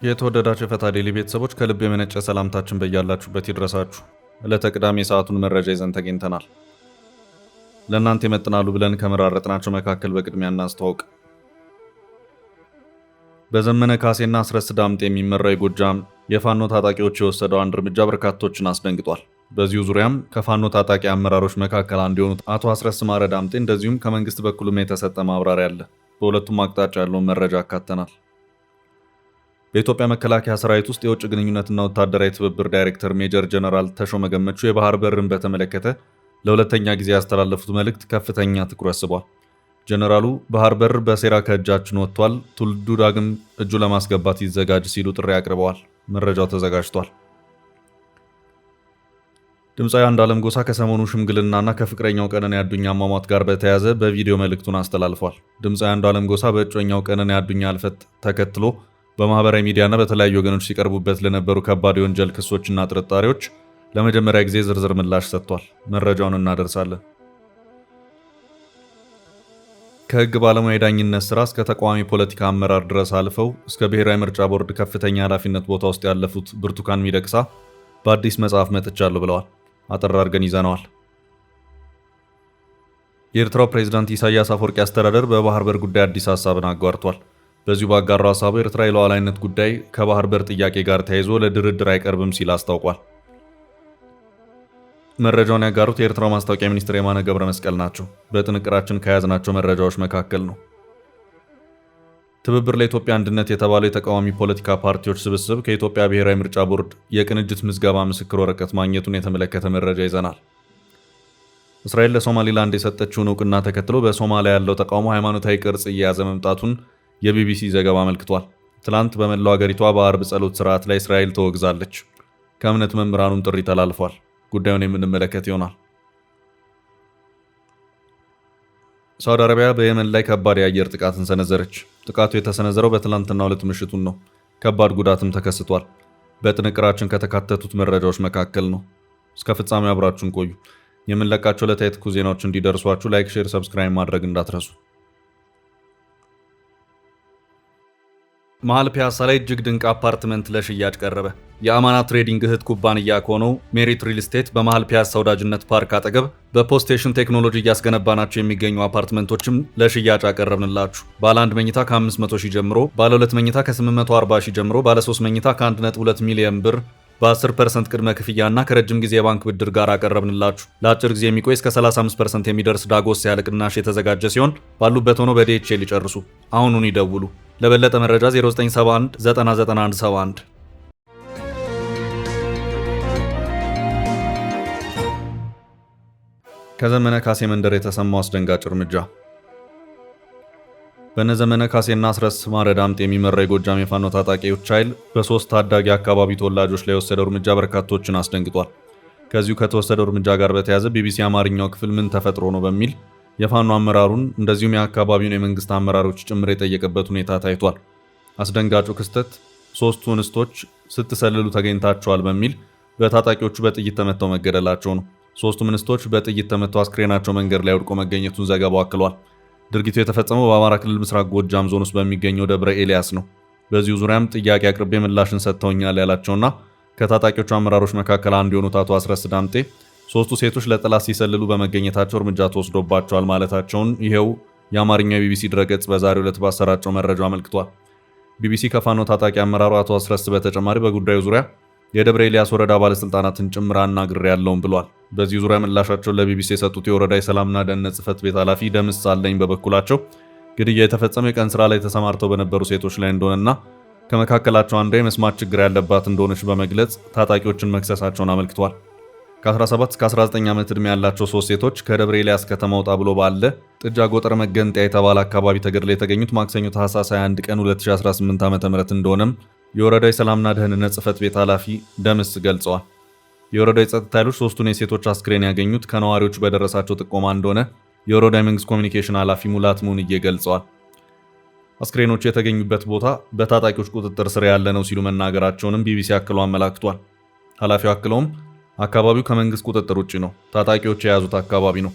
የተወደዳችሁ የፈታ ዴሊ ቤተሰቦች ከልብ የመነጨ ሰላምታችን በያላችሁበት ይድረሳችሁ። ዕለተ ቅዳሜ ሰዓቱን መረጃ ይዘን ተገኝተናል። ለእናንተ ይመጥናሉ ብለን ከመራረጥናቸው መካከል በቅድሚያ እናስተዋውቅ። በዘመነ ካሴና አስረስ ዳምጤ የሚመራው የጎጃም የፋኖ ታጣቂዎች የወሰደው አንድ እርምጃ በርካቶችን አስደንግጧል። በዚሁ ዙሪያም ከፋኖ ታጣቂ አመራሮች መካከል አንዱ የሆኑት አቶ አስረስ ማረ ዳምጤ እንደዚሁም ከመንግስት በኩልም የተሰጠ ማብራሪያ አለ። በሁለቱም አቅጣጫ ያለውን መረጃ አካተናል። በኢትዮጵያ መከላከያ ሰራዊት ውስጥ የውጭ ግንኙነትና ወታደራዊ ትብብር ዳይሬክተር ሜጀር ጀነራል ተሾመ ገመቹ የባህር በርን በተመለከተ ለሁለተኛ ጊዜ ያስተላለፉት መልእክት ከፍተኛ ትኩረት ስቧል። ጀነራሉ ባህር በር በሴራ ከእጃችን ወጥቷል፣ ትውልዱ ዳግም እጁ ለማስገባት ይዘጋጅ ሲሉ ጥሪ አቅርበዋል። መረጃው ተዘጋጅቷል። ድምፃዊ አንዱዓለም ጎሳ ከሰሞኑ ሽምግልናና ከፍቅረኛው ቀነኒ አዱኛ አሟሟት ጋር በተያያዘ በቪዲዮ መልእክቱን አስተላልፏል። ድምፃዊ አንዱዓለም ጎሳ በእጮኛው ቀነኒ አዱኛ ህልፈት ተከትሎ በማህበራዊ ሚዲያና በተለያዩ ወገኖች ሲቀርቡበት ለነበሩ ከባድ የወንጀል ክሶችና ጥርጣሬዎች ለመጀመሪያ ጊዜ ዝርዝር ምላሽ ሰጥቷል። መረጃውን እናደርሳለን። ከህግ ባለሙያ የዳኝነት ስራ እስከ ተቃዋሚ ፖለቲካ አመራር ድረስ አልፈው እስከ ብሔራዊ ምርጫ ቦርድ ከፍተኛ ኃላፊነት ቦታ ውስጥ ያለፉት ብርቱካን ሚደቅሳ በአዲስ መጽሐፍ መጥቻለሁ ብለዋል። አጠር አድርገን ይዘነዋል። የኤርትራው ፕሬዝዳንት ኢሳያስ አፈወርቂ አስተዳደር በባህር በር ጉዳይ አዲስ ሀሳብን አጋርቷል። በዚሁ ባጋራው ሀሳቡ ኤርትራ የሉዓላዊነት ጉዳይ ከባህር በር ጥያቄ ጋር ተያይዞ ለድርድር አይቀርብም ሲል አስታውቋል። መረጃውን ያጋሩት የኤርትራው ማስታወቂያ ሚኒስትር የማነ ገብረ መስቀል ናቸው። በጥንቅራችን ከያዝናቸው መረጃዎች መካከል ነው። ትብብር ለኢትዮጵያ አንድነት የተባለው የተቃዋሚ ፖለቲካ ፓርቲዎች ስብስብ ከኢትዮጵያ ብሔራዊ ምርጫ ቦርድ የቅንጅት ምዝገባ ምስክር ወረቀት ማግኘቱን የተመለከተ መረጃ ይዘናል። እስራኤል ለሶማሊላንድ የሰጠችውን እውቅና ተከትሎ በሶማሊያ ያለው ተቃውሞ ሃይማኖታዊ ቅርጽ እየያዘ መምጣቱን የቢቢሲ ዘገባ አመልክቷል። ትላንት በመላው ሀገሪቷ በአርብ ጸሎት ስርዓት ላይ እስራኤል ተወግዛለች። ከእምነት መምህራኑም ጥሪ ተላልፏል። ጉዳዩን የምንመለከት ይሆናል። ሳውዲ አረቢያ በየመን ላይ ከባድ የአየር ጥቃትን ሰነዘረች። ጥቃቱ የተሰነዘረው በትላንትናው ዕለት ምሽቱን ነው። ከባድ ጉዳትም ተከስቷል። በጥንቅራችን ከተካተቱት መረጃዎች መካከል ነው። እስከ ፍጻሜው አብራችሁን ቆዩ። የምንለቃቸው ዕለታዊ ትኩስ ዜናዎች እንዲደርሷችሁ ላይክ፣ ሼር፣ ሰብስክራይብ ማድረግ እንዳትረሱ። መሃል ፒያሳ ላይ እጅግ ድንቅ አፓርትመንት ለሽያጭ ቀረበ። የአማና ትሬዲንግ እህት ኩባንያ ከሆነው ሜሪት ሪል ስቴት በመሃል ፒያሳ ወዳጅነት ፓርክ አጠገብ በፖስቴሽን ቴክኖሎጂ እያስገነባናቸው የሚገኙ አፓርትመንቶችም ለሽያጭ አቀረብንላችሁ። ባለ 1 መኝታ ከ500 ሺህ ጀምሮ፣ ባለ 2 መኝታ ከ840 ሺህ ጀምሮ፣ ባለ 3 መኝታ ከ1.2 ሚሊዮን ብር በ10% ቅድመ ክፍያና ከረጅም ጊዜ የባንክ ብድር ጋር አቀረብንላችሁ። ለአጭር ጊዜ የሚቆይ እስከ 35% የሚደርስ ዳጎስ ያለ ቅናሽ የተዘጋጀ ሲሆን ባሉበት ሆኖ በዲኤችኤል ይጨርሱ። አሁኑን ይደውሉ። ለበለጠ መረጃ 0971 99171። ከዘመነ ካሴ መንደር የተሰማው አስደንጋጭ እርምጃ። በነዘመነ ካሴና አስረስ ማረ ዳምጤ የሚመራው የጎጃም የፋኖ ታጣቂዎች ኃይል በሶስት ታዳጊ አካባቢ ተወላጆች ላይ የወሰደው እርምጃ በርካቶችን አስደንግጧል። ከዚሁ ከተወሰደው እርምጃ ጋር በተያያዘ ቢቢሲ አማርኛው ክፍል ምን ተፈጥሮ ነው በሚል የፋኖ አመራሩን እንደዚሁም የአካባቢውን የመንግስት አመራሮች ጭምር የጠየቀበት ሁኔታ ታይቷል። አስደንጋጩ ክስተት ሶስቱ እንስቶች ስትሰልሉ ተገኝታቸዋል በሚል በታጣቂዎቹ በጥይት ተመተው መገደላቸው ነው። ሶስቱም እንስቶች በጥይት ተመተው አስክሬናቸው መንገድ ላይ ወድቆ መገኘቱን ዘገባው አክሏል። ድርጊቱ የተፈጸመው በአማራ ክልል ምስራቅ ጎጃም ዞን ውስጥ በሚገኘው ደብረ ኤልያስ ነው። በዚሁ ዙሪያም ጥያቄ አቅርቤ ምላሽን ሰጥተውኛል ያላቸውና ከታጣቂዎቹ አመራሮች መካከል አንዱ የሆኑት አቶ አስረስ ዳምጤ ሶስቱ ሴቶች ለጠላት ሲሰልሉ በመገኘታቸው እርምጃ ተወስዶባቸዋል ማለታቸውን ይሄው የአማርኛው ቢቢሲ ድረገጽ በዛሬው ዕለት ባሰራጨው መረጃው አመልክቷል። ቢቢሲ ከፋኖ ታጣቂ አመራሩ አቶ አስረስ በተጨማሪ በጉዳዩ ዙሪያ የደብረ ኤልያስ ወረዳ ባለስልጣናትን ጭምር አናግሬያለሁም ብሏል። በዚህ ዙሪያ ምላሻቸውን ለቢቢሲ የሰጡት የወረዳ የሰላምና ደህንነት ጽሕፈት ቤት ኃላፊ ደምስ አለኝ በበኩላቸው ግድያ የተፈጸመው የቀን ስራ ላይ ተሰማርተው በነበሩ ሴቶች ላይ እንደሆነና ከመካከላቸው አንዷ የመስማት ችግር ያለባት እንደሆነች በመግለጽ ታጣቂዎችን መክሰሳቸውን አመልክቷል። ከ17 እስከ 19 ዓመት ዕድሜ ያላቸው ሶስት ሴቶች ከደብረ ኤልያስ ከተማ ወጣ ብሎ ባለ ጥጃ ጎጠር መገንጠያ የተባለ አካባቢ ተገድለው የተገኙት ማክሰኞ ታህሳስ 21 ቀን 2018 ዓ.ም እንደሆነም የወረዳው የሰላምና ደህንነት ጽሕፈት ቤት ኃላፊ ደምስ ገልጸዋል። የወረዳው የጸጥታ ኃይሎች ሶስቱን የሴቶች አስክሬን ያገኙት ከነዋሪዎቹ በደረሳቸው ጥቆማ እንደሆነ የወረዳው የመንግስት ኮሚኒኬሽን ኃላፊ ሙላት ሙንዬ ገልጸዋል። አስክሬኖቹ የተገኙበት ቦታ በታጣቂዎች ቁጥጥር ስር ያለ ነው ሲሉ መናገራቸውንም ቢቢሲ አክሎ አመላክቷል። ኃላፊው አክለውም አካባቢው ከመንግስት ቁጥጥር ውጪ ነው፣ ታጣቂዎች የያዙት አካባቢ ነው።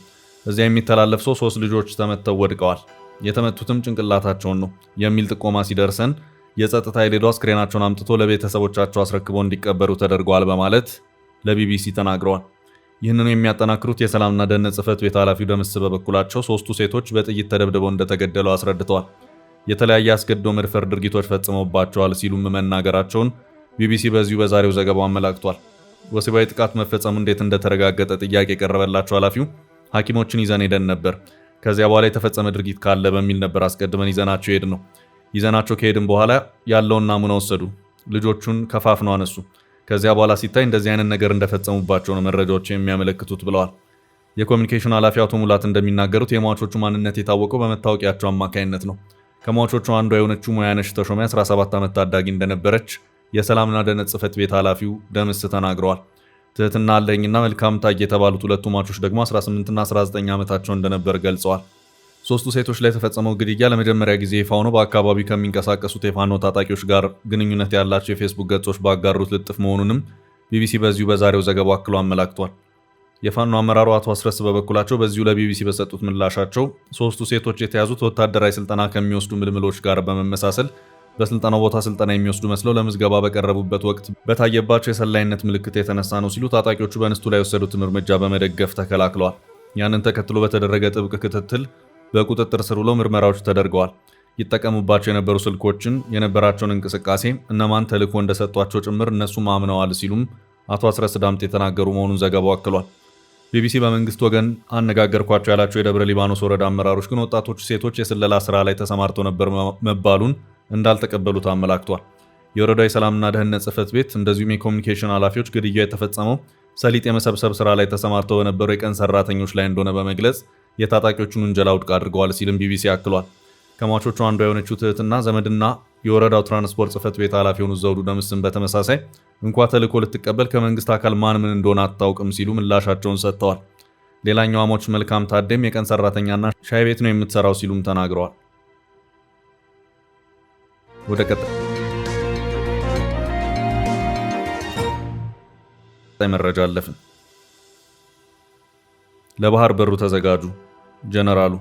እዚያ የሚተላለፍ ሰው 3 ልጆች ተመተው ወድቀዋል፣ የተመቱትም ጭንቅላታቸውን ነው የሚል ጥቆማ ሲደርሰን የጸጥታ ኃይል ሄዶ አስክሬናቸውን አምጥቶ ለቤተሰቦቻቸው አስረክበው እንዲቀበሩ ተደርጓል በማለት ለቢቢሲ ተናግረዋል። ይህንኑ የሚያጠናክሩት የሰላምና ደህንነት ጽሕፈት ቤት ኃላፊው ደምስ በበኩላቸው 3ቱ ሴቶች በጥይት ተደብድበው እንደተገደሉ አስረድተዋል። የተለያየ አስገድዶ መድፈር ድርጊቶች ፈጽመውባቸዋል ሲሉም መናገራቸውን ቢቢሲ በዚሁ በዛሬው ዘገባው አመላክቷል። ወሲባዊ ጥቃት መፈጸሙ እንዴት እንደተረጋገጠ ጥያቄ የቀረበላቸው ኃላፊው ሐኪሞችን ይዘን ሄደን ነበር፣ ከዚያ በኋላ የተፈጸመ ድርጊት ካለ በሚል ነበር አስቀድመን ይዘናቸው ሄድ ነው። ይዘናቸው ከሄድን በኋላ ያለውን ናሙና ወሰዱ፣ ልጆቹን ከፋፍነው አነሱ። ከዚያ በኋላ ሲታይ እንደዚህ አይነት ነገር እንደፈጸሙባቸው ነው መረጃዎች የሚያመለክቱት ብለዋል። የኮሚኒኬሽን ኃላፊ አቶ ሙላት እንደሚናገሩት የሟቾቹ ማንነት የታወቀው በመታወቂያቸው አማካኝነት ነው። ከሟቾቹ አንዷ የሆነችው ሙያነሽ ተሾመ 17 ዓመት ታዳጊ እንደነበረች የሰላምና ደህንነት ጽሕፈት ቤት ኃላፊው ደምስ ተናግረዋል። ትህትና አለኝና መልካም ታይ የተባሉት ሁለቱ ሟቾች ደግሞ 18 እና 19 ዓመታቸው እንደነበር ገልጸዋል። 3ቱ ሴቶች ላይ የተፈጸመው ግድያ ለመጀመሪያ ጊዜ ይፋ ሆኖ በአካባቢው ከሚንቀሳቀሱት የፋኖ ታጣቂዎች ጋር ግንኙነት ያላቸው የፌስቡክ ገጾች ባጋሩት ልጥፍ መሆኑንም ቢቢሲ በዚሁ በዛሬው ዘገባው አክሎ አመላክቷል። የፋኖ አመራሩ አቶ አስረስ በበኩላቸው በዚሁ ለቢቢሲ በሰጡት ምላሻቸው 3ቱ ሴቶች የተያዙት ወታደራዊ ስልጠና ከሚወስዱ ምልምሎች ጋር በመመሳሰል በስልጠናው ቦታ ስልጠና የሚወስዱ መስለው ለምዝገባ በቀረቡበት ወቅት በታየባቸው የሰላይነት ምልክት የተነሳ ነው ሲሉ ታጣቂዎቹ በእንስቱ ላይ የወሰዱትን እርምጃ በመደገፍ ተከላክለዋል። ያንን ተከትሎ በተደረገ ጥብቅ ክትትል በቁጥጥር ስር ውለው ምርመራዎች ተደርገዋል። ይጠቀሙባቸው የነበሩ ስልኮችን፣ የነበራቸውን እንቅስቃሴ፣ እነማን ተልዕኮ እንደሰጧቸው ጭምር እነሱም አምነዋል ሲሉም አቶ አስረስ ዳምጤ የተናገሩ መሆኑን ዘገባው አክሏል። ቢቢሲ በመንግስት ወገን አነጋገርኳቸው ያላቸው የደብረ ሊባኖስ ወረዳ አመራሮች ግን ወጣቶቹ ሴቶች የስለላ ስራ ላይ ተሰማርተው ነበር መባሉን እንዳልተቀበሉት አመላክቷል። የወረዳው የሰላምና ደህንነት ጽሕፈት ቤት እንደዚሁም የኮሚኒኬሽን ኃላፊዎች ግድያ የተፈጸመው ሰሊጥ የመሰብሰብ ስራ ላይ ተሰማርተው በነበሩ የቀን ሰራተኞች ላይ እንደሆነ በመግለጽ የታጣቂዎቹን ውንጀላ ውድቅ አድርገዋል ሲልም ቢቢሲ አክሏል። ከሟቾቹ አንዷ የሆነችው ትህትና ዘመድና የወረዳው ትራንስፖርት ጽሕፈት ቤት ኃላፊ የሆኑት ዘውዱ ደምስን በተመሳሳይ እንኳ ተልዕኮ ልትቀበል ከመንግስት አካል ማን ምን እንደሆነ አታውቅም ሲሉ ምላሻቸውን ሰጥተዋል። ሌላኛው ሟች መልካም ታደም የቀን ሰራተኛና ሻይ ቤት ነው የምትሰራው ሲሉም ተናግረዋል። ወደ ቀጣይ መረጃ አለፍን። ለባህር በሩ ተዘጋጁ ጀነራሉ።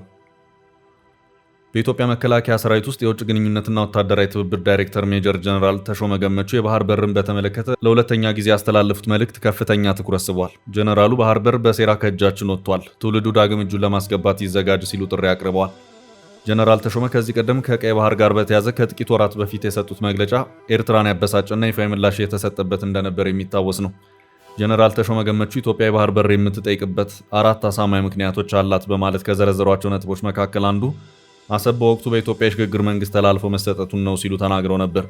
በኢትዮጵያ መከላከያ ሰራዊት ውስጥ የውጭ ግንኙነትና ወታደራዊ ትብብር ዳይሬክተር ሜጀር ጀነራል ተሾመ ገመቹ የባህር በርን በተመለከተ ለሁለተኛ ጊዜ ያስተላለፉት መልእክት ከፍተኛ ትኩረት ስቧል። ጀነራሉ ባህር በር በሴራ ከእጃችን ወጥቷል፣ ትውልዱ ዳግም እጁን ለማስገባት ይዘጋጅ ሲሉ ጥሪ አቅርበዋል። ጀነራል ተሾመ ከዚህ ቀደም ከቀይ ባህር ጋር በተያያዘ ከጥቂት ወራት በፊት የሰጡት መግለጫ ኤርትራን ያበሳጨና ይፋዊ ምላሽ የተሰጠበት እንደነበር የሚታወስ ነው። ጀነራል ተሾመ ገመቹ ኢትዮጵያ የባህር በር የምትጠይቅበት 4 አሳማኝ ምክንያቶች አላት በማለት ከዘረዘሯቸው ነጥቦች መካከል አንዱ አሰብ በወቅቱ በኢትዮጵያ የሽግግር መንግስት ተላልፎ መሰጠቱን ነው ሲሉ ተናግረው ነበር።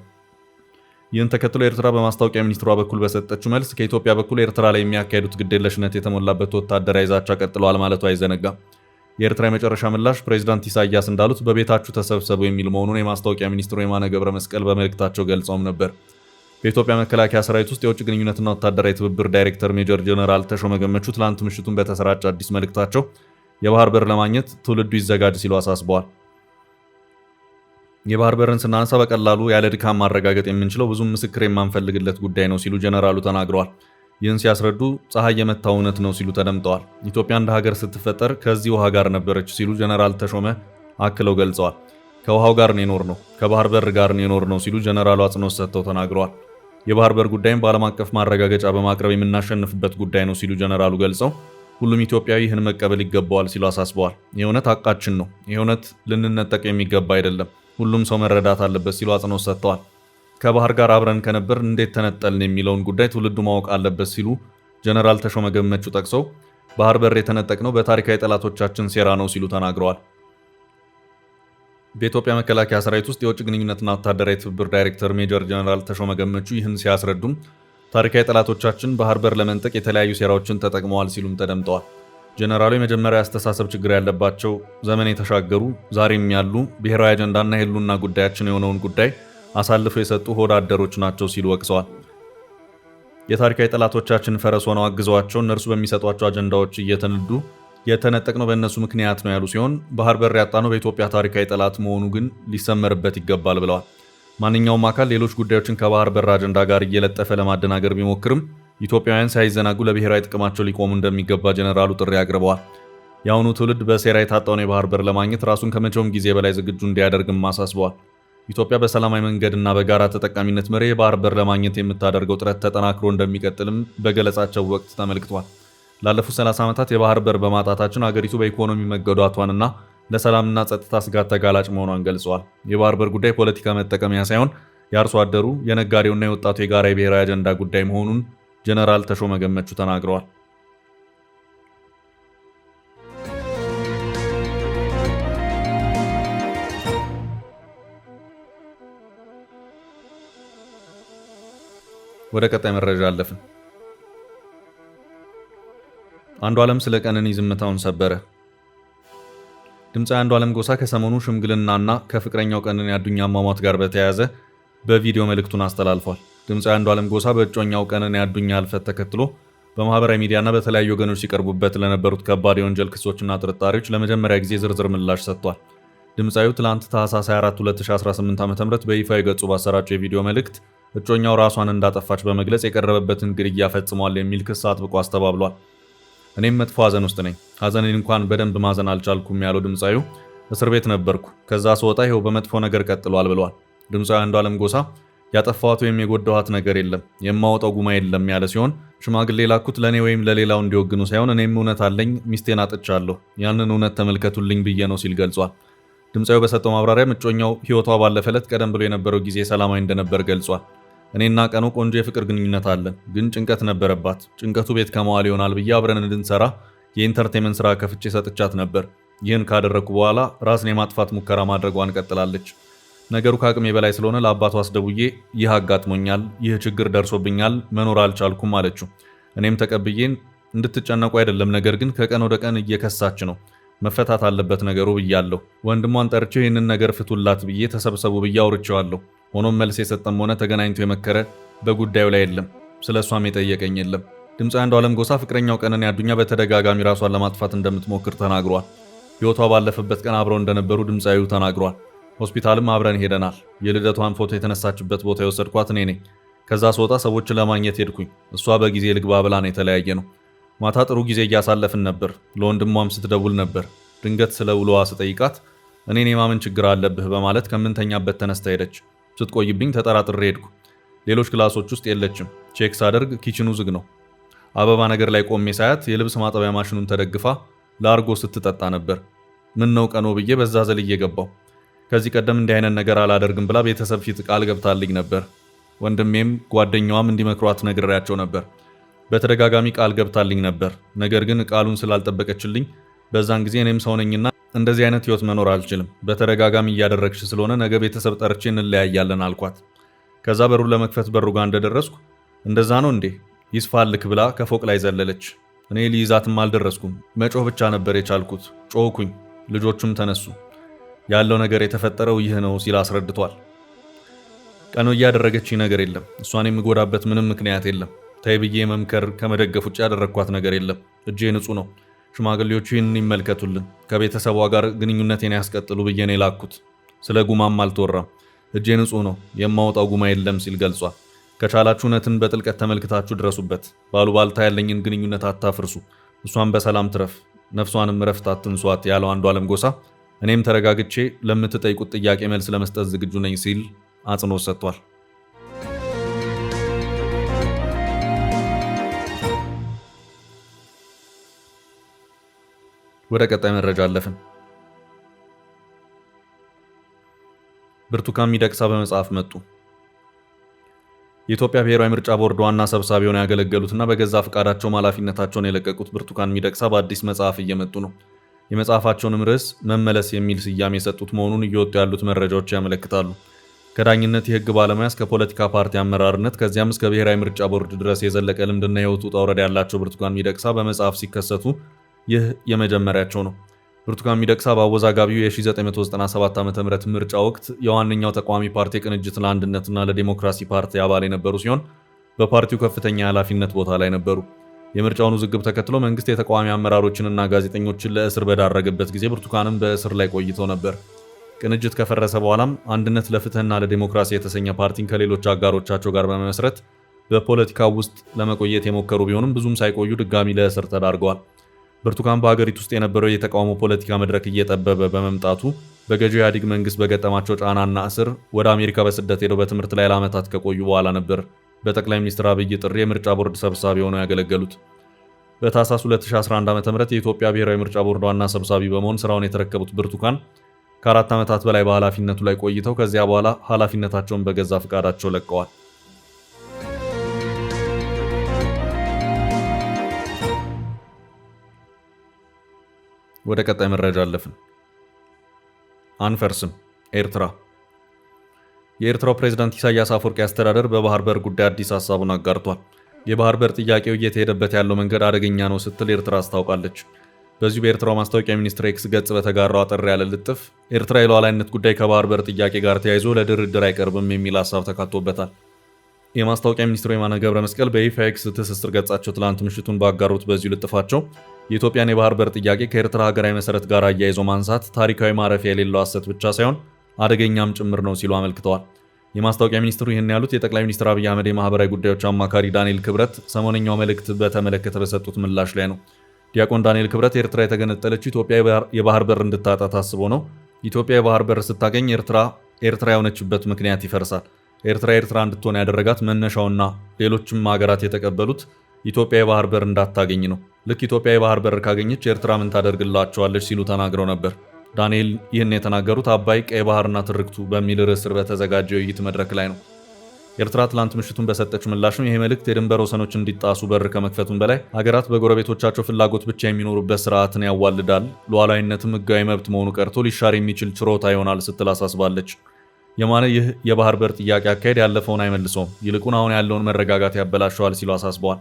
ይህን ተከትሎ ኤርትራ በማስታወቂያ ሚኒስትሯ በኩል በሰጠችው መልስ ከኢትዮጵያ በኩል ኤርትራ ላይ የሚያካሄዱት ግዴለሽነት የተሞላበት ወታደራዊ ዛቻ ቀጥለዋል ማለቱ አይዘነጋም። የኤርትራ የመጨረሻ ምላሽ ፕሬዝዳንት ኢሳያስ እንዳሉት በቤታችሁ ተሰብሰቡ የሚል መሆኑን የማስታወቂያ ሚኒስትሩ የማነ ገብረ መስቀል በመልእክታቸው ገልጸውም ነበር። በኢትዮጵያ መከላከያ ሰራዊት ውስጥ የውጭ ግንኙነትና ወታደራዊ ትብብር ዳይሬክተር ሜጀር ጀነራል ተሾመ ገመቹ ትላንት ምሽቱን በተሰራጨ አዲስ መልእክታቸው የባህር በር ለማግኘት ትውልዱ ይዘጋጅ ሲሉ አሳስበዋል። የባህር በርን ስናነሳ በቀላሉ ያለ ድካም ማረጋገጥ የምንችለው ብዙም ምስክር የማንፈልግለት ጉዳይ ነው ሲሉ ጀነራሉ ተናግረዋል። ይህን ሲያስረዱ ፀሐይ የመታው እውነት ነው ሲሉ ተደምጠዋል። ኢትዮጵያ እንደ ሀገር ስትፈጠር ከዚህ ውሃ ጋር ነበረች ሲሉ ጀነራል ተሾመ አክለው ገልጸዋል። ከውሃው ጋር ነው የኖር ነው፣ ከባህር በር ጋር ነው የኖር ነው ሲሉ ጀነራሉ አጽንኦት ሰጥተው ተናግረዋል። የባህር በር ጉዳይም በዓለም አቀፍ ማረጋገጫ በማቅረብ የምናሸንፍበት ጉዳይ ነው ሲሉ ጀነራሉ ገልጸው ሁሉም ኢትዮጵያዊ ይህን መቀበል ይገባዋል ሲሉ አሳስበዋል። ይህ እውነት ሀቃችን ነው፣ ይህ እውነት ልንነጠቅ የሚገባ አይደለም፣ ሁሉም ሰው መረዳት አለበት ሲሉ አጽንኦት ሰጥተዋል። ከባህር ጋር አብረን ከነበር እንዴት ተነጠልን የሚለውን ጉዳይ ትውልዱ ማወቅ አለበት ሲሉ ጀነራል ተሾመ ገመቹ ጠቅሰው ባህር በር የተነጠቅነው በታሪካዊ ጠላቶቻችን ሴራ ነው ሲሉ ተናግረዋል። በኢትዮጵያ መከላከያ ሰራዊት ውስጥ የውጭ ግንኙነትና ወታደራዊ ትብብር ዳይሬክተር ሜጀር ጀነራል ተሾመ ገመቹ ይህን ሲያስረዱም ታሪካዊ ጠላቶቻችን ባህር በር ለመንጠቅ የተለያዩ ሴራዎችን ተጠቅመዋል ሲሉም ተደምጠዋል። ጀነራሉ የመጀመሪያ አስተሳሰብ ችግር ያለባቸው ዘመን የተሻገሩ ዛሬም ያሉ ብሔራዊ አጀንዳና የህልውና ጉዳያችን የሆነውን ጉዳይ አሳልፈው የሰጡ ሆድ አደሮች ናቸው ሲሉ ወቅሰዋል። የታሪካዊ ጠላቶቻችን ፈረስ ሆነው አግዘዋቸው እነርሱ በሚሰጧቸው አጀንዳዎች እየተነዱ የተነጠቅነው በእነሱ ምክንያት ነው ያሉ ሲሆን ባህር በር ያጣነው በኢትዮጵያ ታሪካዊ ጠላት መሆኑ ግን ሊሰመርበት ይገባል ብለዋል። ማንኛውም አካል ሌሎች ጉዳዮችን ከባህር በር አጀንዳ ጋር እየለጠፈ ለማደናገር ቢሞክርም ኢትዮጵያውያን ሳይዘናጉ ለብሔራዊ ጥቅማቸው ሊቆሙ እንደሚገባ ጀነራሉ ጥሪ አቅርበዋል። የአሁኑ ትውልድ በሴራ የታጣውን የባህር በር ለማግኘት ራሱን ከመቼውም ጊዜ በላይ ዝግጁ እንዲያደርግም አሳስበዋል። ኢትዮጵያ በሰላማዊ መንገድና በጋራ ተጠቃሚነት መሪ የባህር በር ለማግኘት የምታደርገው ጥረት ተጠናክሮ እንደሚቀጥልም በገለጻቸው ወቅት ተመልክቷል። ላለፉት 30 ዓመታት የባህር በር በማጣታችን አገሪቱ በኢኮኖሚ መገዷቷንና ለሰላምና ጸጥታ ስጋት ተጋላጭ መሆኗን ገልጸዋል። የባህር በር ጉዳይ ፖለቲካ መጠቀሚያ ሳይሆን የአርሶ አደሩ፣ የነጋዴውና የወጣቱ የጋራ የብሔራዊ አጀንዳ ጉዳይ መሆኑን ጀነራል ተሾመ ገመቹ ተናግረዋል። ወደ ቀጣይ መረጃ አለፍን። አንዱዓለም ስለ ቀነኒ ዝምታውን ሰበረ። ድምፃዊ አንዱዓለም ጎሳ ከሰሞኑ ሽምግልናና ከፍቅረኛው ቀነኒ አዱኛ አሟሟት ጋር በተያያዘ በቪዲዮ መልእክቱን አስተላልፏል። ድምፃዊ አንዱዓለም ጎሳ በእጮኛው ቀነኒ አዱኛ ህልፈት ተከትሎ በማህበራዊ ሚዲያና በተለያዩ ወገኖች ሲቀርቡበት ለነበሩት ከባድ የወንጀል ክሶችና ጥርጣሬዎች ለመጀመሪያ ጊዜ ዝርዝር ምላሽ ሰጥቷል። ድምፃዊው ትላንት ታህሳስ 24 2018 ዓ.ም በይፋዊ ገጹ ባሰራጨው የቪዲዮ መልእክት እጮኛው ራሷን እንዳጠፋች በመግለጽ የቀረበበትን ግድያ ፈጽሟል የሚል ክስ አጥብቆ አስተባብሏል። እኔም መጥፎ ሐዘን ውስጥ ነኝ፣ ሐዘኔን እንኳን በደንብ ማዘን አልቻልኩም ያለው ድምፃዊው እስር ቤት ነበርኩ፣ ከዛ ስወጣ ይኸው በመጥፎ ነገር ቀጥሏል ብሏል። ድምፃዊ አንዱዓለም ጎሳ ያጠፋኋት ወይም የጎዳኋት ነገር የለም፣ የማወጣው ጉማ የለም ያለ ሲሆን ሽማግሌ ላኩት ለእኔ ወይም ለሌላው እንዲወግኑ ሳይሆን እኔም እውነት አለኝ፣ ሚስቴን አጥቻለሁ፣ ያንን እውነት ተመልከቱልኝ ብዬ ነው ሲል ገልጿል። ድምፃዊው በሰጠው ማብራሪያም እጮኛው ህይወቷ ባለፈ ዕለት ቀደም ብሎ የነበረው ጊዜ ሰላማዊ እንደነበር ገልጿል። እኔና ቀኑ ቆንጆ የፍቅር ግንኙነት አለን፣ ግን ጭንቀት ነበረባት። ጭንቀቱ ቤት ከመዋል ይሆናል ብዬ አብረን እንድንሰራ የኢንተርቴንመንት ስራ ከፍቼ ሰጥቻት ነበር። ይህን ካደረግኩ በኋላ ራስን የማጥፋት ሙከራ ማድረጓን ቀጥላለች። ነገሩ ከአቅሜ በላይ ስለሆነ ለአባቷ አስደውዬ ይህ አጋጥሞኛል፣ ይህ ችግር ደርሶብኛል፣ መኖር አልቻልኩም አለችው። እኔም ተቀብዬን እንድትጨነቁ አይደለም፣ ነገር ግን ከቀን ወደ ቀን እየከሳች ነው፣ መፈታት አለበት ነገሩ ብያለሁ። ወንድሟን ጠርቼው ይህንን ነገር ፍቱላት ብዬ ተሰብሰቡ ብዬ አውርቼዋለሁ። ሆኖም መልስ የሰጠም ሆነ ተገናኝቶ የመከረ በጉዳዩ ላይ የለም። ስለ እሷም የጠየቀኝ የለም። ድምፃዊ አንዱዓለም ጎሳ ፍቅረኛው ቀነኒ አዱኛ በተደጋጋሚ ራሷን ለማጥፋት እንደምትሞክር ተናግሯል። ሕይወቷ ባለፈበት ቀን አብረው እንደነበሩ ድምፃዊው ተናግሯል። ሆስፒታልም አብረን ሄደናል። የልደቷን ፎቶ የተነሳችበት ቦታ የወሰድኳት እኔ ነኝ። ከዛ ስወጣ ሰዎችን ለማግኘት ሄድኩኝ። እሷ በጊዜ ልግባ ብላ ነው የተለያየ ነው። ማታ ጥሩ ጊዜ እያሳለፍን ነበር። ለወንድሟም ስትደውል ነበር። ድንገት ስለ ውሎዋ ስጠይቃት እኔን የማመን ችግር አለብህ በማለት ከምንተኛበት ተነስታ ሄደች። ስትቆይብኝ ተጠራጥሬ ሄድኩ። ሌሎች ክላሶች ውስጥ የለችም። ቼክ ሳደርግ ኪችኑ ዝግ ነው። አበባ ነገር ላይ ቆሜ ሳያት የልብስ ማጠቢያ ማሽኑን ተደግፋ ለአርጎ ስትጠጣ ነበር። ምን ነው ቀኖ ብዬ በዛ ዘልዬ ገባው። ከዚህ ቀደም እንዲህ አይነት ነገር አላደርግም ብላ ቤተሰብ ፊት ቃል ገብታልኝ ነበር። ወንድሜም ጓደኛዋም እንዲመክሯት ነግሬያቸው ነበር። በተደጋጋሚ ቃል ገብታልኝ ነበር። ነገር ግን ቃሉን ስላልጠበቀችልኝ በዛን ጊዜ እኔም ሰው ነኝና እንደዚህ አይነት ህይወት መኖር አልችልም፣ በተደጋጋሚ እያደረግሽ ስለሆነ ነገ ቤተሰብ ጠርቼ እንለያያለን አልኳት። ከዛ በሩን ለመክፈት በሩ ጋር እንደደረስኩ እንደዛ ነው እንዴ ይስፋልክ ብላ ከፎቅ ላይ ዘለለች። እኔ ሊይዛትም አልደረስኩም። መጮህ ብቻ ነበር የቻልኩት። ጮህኩኝ። ልጆቹም ተነሱ። ያለው ነገር የተፈጠረው ይህ ነው ሲል አስረድቷል። ቀኑ እያደረገችኝ ነገር የለም። እሷን የምጎዳበት ምንም ምክንያት የለም። ተይ ብዬ መምከር ከመደገፍ ውጭ ያደረግኳት ነገር የለም። እጄ ንጹህ ነው። ሽማግሌዎቹ ይህንን ይመልከቱልን፣ ከቤተሰቧ ጋር ግንኙነቴን ያስቀጥሉ ብዬ ነው የላኩት። ስለ ጉማም አልተወራም። እጄ ንጹህ ነው፣ የማወጣው ጉማ የለም ሲል ገልጿል። ከቻላችሁ እውነትን በጥልቀት ተመልክታችሁ ድረሱበት። ባሉባልታ ያለኝን ግንኙነት አታፍርሱ። እሷን በሰላም ትረፍ፣ ነፍሷንም እረፍት አትንሷት ያለው አንዱዓለም ጎሳ እኔም ተረጋግቼ ለምትጠይቁት ጥያቄ መልስ ለመስጠት ዝግጁ ነኝ ሲል አጽንኦት ሰጥቷል። ወደ ቀጣይ መረጃ አለፍን። ብርቱካን ሚደቅሳ በመጽሐፍ መጡ። የኢትዮጵያ ብሔራዊ ምርጫ ቦርድ ዋና ሰብሳቢ ሆነው ያገለገሉትና በገዛ ፈቃዳቸው ኃላፊነታቸውን የለቀቁት ብርቱካን ሚደቅሳ በአዲስ መጽሐፍ እየመጡ ነው። የመጽሐፋቸውንም ርዕስ መመለስ የሚል ስያሜ የሰጡት መሆኑን እየወጡ ያሉት መረጃዎች ያመለክታሉ። ከዳኝነት የህግ ባለሙያ እስከ ፖለቲካ ፓርቲ አመራርነት ከዚያም እስከ ብሔራዊ ምርጫ ቦርድ ድረስ የዘለቀ ልምድና የህይወት ውጣ ውረድ ያላቸው ብርቱካን ሚደቅሳ በመጽሐፍ ሲከሰቱ ይህ የመጀመሪያቸው ነው። ብርቱካን ሚደቅሳ በአወዛጋቢው የ1997 ዓ.ም ምርጫ ወቅት የዋነኛው ተቃዋሚ ፓርቲ ቅንጅት ለአንድነትና ለዲሞክራሲ ፓርቲ አባል የነበሩ ሲሆን በፓርቲው ከፍተኛ የኃላፊነት ቦታ ላይ ነበሩ። የምርጫውን ውዝግብ ተከትሎ መንግስት የተቃዋሚ አመራሮችንና ጋዜጠኞችን ለእስር በዳረገበት ጊዜ ብርቱካንም በእስር ላይ ቆይተው ነበር። ቅንጅት ከፈረሰ በኋላም አንድነት ለፍትህና ለዲሞክራሲ የተሰኘ ፓርቲን ከሌሎች አጋሮቻቸው ጋር በመመስረት በፖለቲካው ውስጥ ለመቆየት የሞከሩ ቢሆንም ብዙም ሳይቆዩ ድጋሚ ለእስር ተዳርገዋል። ብርቱካን በሀገሪቱ ውስጥ የነበረው የተቃውሞ ፖለቲካ መድረክ እየጠበበ በመምጣቱ በገዢው ኢህአዴግ መንግስት በገጠማቸው ጫናና እስር ወደ አሜሪካ በስደት ሄደው በትምህርት ላይ ለዓመታት ከቆዩ በኋላ ነበር በጠቅላይ ሚኒስትር አብይ ጥሪ የምርጫ ቦርድ ሰብሳቢ ሆነው ያገለገሉት። በታህሳስ 2011 ዓ.ም የኢትዮጵያ ብሔራዊ ምርጫ ቦርድ ዋና ሰብሳቢ በመሆን ስራውን የተረከቡት ብርቱካን ከ4 ዓመታት በላይ በኃላፊነቱ ላይ ቆይተው ከዚያ በኋላ ኃላፊነታቸውን በገዛ ፈቃዳቸው ለቀዋል። ወደ ቀጣይ መረጃ አለፍን። አንፈርስም ኤርትራ። የኤርትራው ፕሬዝዳንት ኢሳያስ አፈወርቂ አስተዳደር በባህር በር ጉዳይ አዲስ ሀሳቡን አጋርቷል። የባህር በር ጥያቄው እየተሄደበት ያለው መንገድ አደገኛ ነው ስትል ኤርትራ አስታውቃለች። በዚሁ በኤርትራው ማስታወቂያ ሚኒስትር ኤክስ ገጽ በተጋራው አጠር ያለ ልጥፍ ኤርትራ የሉዓላዊነት ጉዳይ ከባህር በር ጥያቄ ጋር ተያይዞ ለድርድር አይቀርብም የሚል ሀሳብ ተካቶበታል። የማስታወቂያ ሚኒስትሩ የማነ ገብረ መስቀል በይፋ ኤክስ ትስስር ገጻቸው ትላንት ምሽቱን ባጋሩት በዚሁ ልጥፋቸው የኢትዮጵያን የባህር በር ጥያቄ ከኤርትራ ሀገራዊ መሰረት ጋር አያይዞ ማንሳት ታሪካዊ ማረፊያ የሌለው ሐሰት ብቻ ሳይሆን አደገኛም ጭምር ነው ሲሉ አመልክተዋል። የማስታወቂያ ሚኒስትሩ ይህን ያሉት የጠቅላይ ሚኒስትር አብይ አህመድ የማህበራዊ ጉዳዮች አማካሪ ዳንኤል ክብረት ሰሞነኛው መልእክት በተመለከተ በሰጡት ምላሽ ላይ ነው። ዲያቆን ዳንኤል ክብረት ኤርትራ የተገነጠለችው ኢትዮጵያ የባህር በር እንድታጣ ታስቦ ነው። ኢትዮጵያ የባህር በር ስታገኝ ኤርትራ የሆነችበት ምክንያት ይፈርሳል። ኤርትራ እንድትሆን ያደረጋት መነሻውና ሌሎችም ሀገራት የተቀበሉት ኢትዮጵያ የባህር በር እንዳታገኝ ነው። ልክ ኢትዮጵያ የባህር በር ካገኘች ኤርትራ ምን ታደርግላቸዋለች ሲሉ ተናግረው ነበር። ዳንኤል ይህን የተናገሩት አባይ፣ ቀይ ባህርና ትርክቱ በሚል ርዕስ ስር በተዘጋጀ ውይይት መድረክ ላይ ነው። ኤርትራ ትላንት ምሽቱን በሰጠች ምላሽም ይሄ መልእክት የድንበር ወሰኖች እንዲጣሱ በር ከመክፈቱም በላይ ሀገራት በጎረቤቶቻቸው ፍላጎት ብቻ የሚኖሩበት ስርዓትን ያዋልዳል፣ ሉዓላዊነትም ህጋዊ መብት መሆኑ ቀርቶ ሊሻር የሚችል ችሮታ ይሆናል ስትል አሳስባለች። የማነ ይህ የባህር በር ጥያቄ አካሄድ ያለፈውን አይመልሰውም፣ ይልቁን አሁን ያለውን መረጋጋት ያበላሸዋል ሲሉ አሳስበዋል።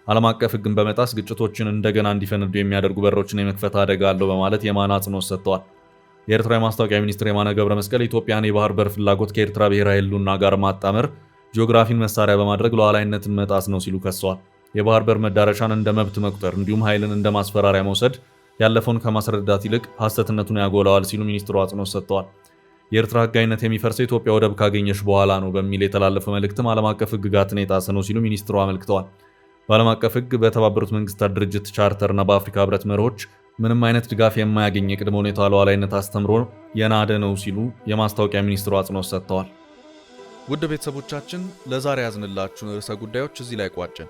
ዓለም አቀፍ ህግን በመጣስ ግጭቶችን እንደገና እንዲፈነዱ የሚያደርጉ በሮችን የመክፈት አደጋ አለው በማለት የማነ አጽንኦት ሰጥተዋል። የኤርትራ የማስታወቂያ ሚኒስትር የማነ ገብረ መስቀል ኢትዮጵያን የባህር በር ፍላጎት ከኤርትራ ብሔራዊ ህልውና ጋር ማጣመር ጂኦግራፊን መሳሪያ በማድረግ ሉዓላዊነትን መጣስ ነው ሲሉ ከሰዋል። የባህር በር መዳረሻን እንደ መብት መቁጠር እንዲሁም ኃይልን እንደ ማስፈራሪያ መውሰድ ያለፈውን ከማስረዳት ይልቅ ሐሰትነቱን ያጎላዋል ሲሉ ሚኒስትሩ አጽንኦት ሰጥተዋል። የኤርትራ ህጋዊነት የሚፈርሰው ኢትዮጵያ ወደብ ካገኘች በኋላ ነው በሚል የተላለፈው መልእክትም ዓለም አቀፍ ህግጋትን የጣሰ ነው ሲሉ ሚኒስትሩ አመልክተዋል። በዓለም አቀፍ ህግ፣ በተባበሩት መንግስታት ድርጅት ቻርተርና በአፍሪካ ህብረት መርሆች ምንም አይነት ድጋፍ የማያገኝ የቅድመ ሁኔታ ሉዓላዊነት አስተምሮ የናደ ነው ሲሉ የማስታወቂያ ሚኒስትሩ አጽንኦት ሰጥተዋል። ውድ ቤተሰቦቻችን ለዛሬ ያዝንላችሁን ርዕሰ ጉዳዮች እዚህ ላይ ቋጨን።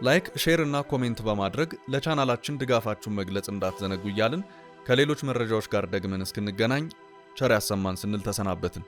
ላይክ፣ ሼር እና ኮሜንት በማድረግ ለቻናላችን ድጋፋችሁን መግለጽ እንዳትዘነጉ እያልን ከሌሎች መረጃዎች ጋር ደግመን እስክንገናኝ ቸር ያሰማን ስንል ተሰናበትን።